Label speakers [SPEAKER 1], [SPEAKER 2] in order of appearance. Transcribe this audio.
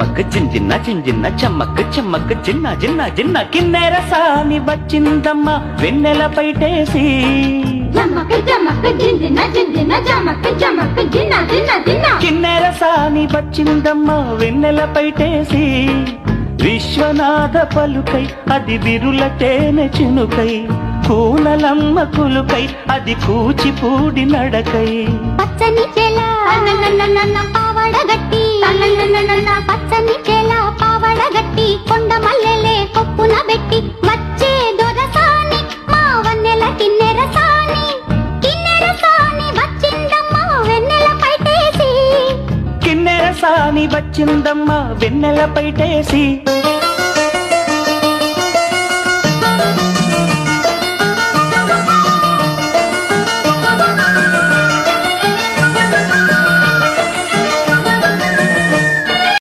[SPEAKER 1] చమ్మక్ జింజిన్న జింజిన్న చమ్మక్ చమ్మక్ జిన్న జిన్న జిన్న కిన్నెర సాని వచ్చిందమ్మ వెన్నెల పైటేసి
[SPEAKER 2] చమ్మక్ చమ్మక్ జింజిన్న జింజిన్న చమ్మక్ చమ్మక్ జిన్న జిన్న జిన్న
[SPEAKER 1] కిన్నెర సాని వచ్చిందమ్మ వెన్నెల పైటేసి విశ్వనాథ పలుకై అది విరుల తేనె చినుకై కూనలమ్మ కులుకై అది కూచిపూడి నడకై
[SPEAKER 2] పచ్చని చేల పావడగట్టి పచ్చని చేల పావడగట్టి కొండ మల్లెలే కొప్పున పెట్టి వచ్చే దొరసాని మా వన్నెల కిన్నెర సాని వచ్చిందమ్మ వెన్నెల పైటేసి
[SPEAKER 1] కిన్నెర సాని వచ్చిందమ్మ వెన్నెల పైటేసి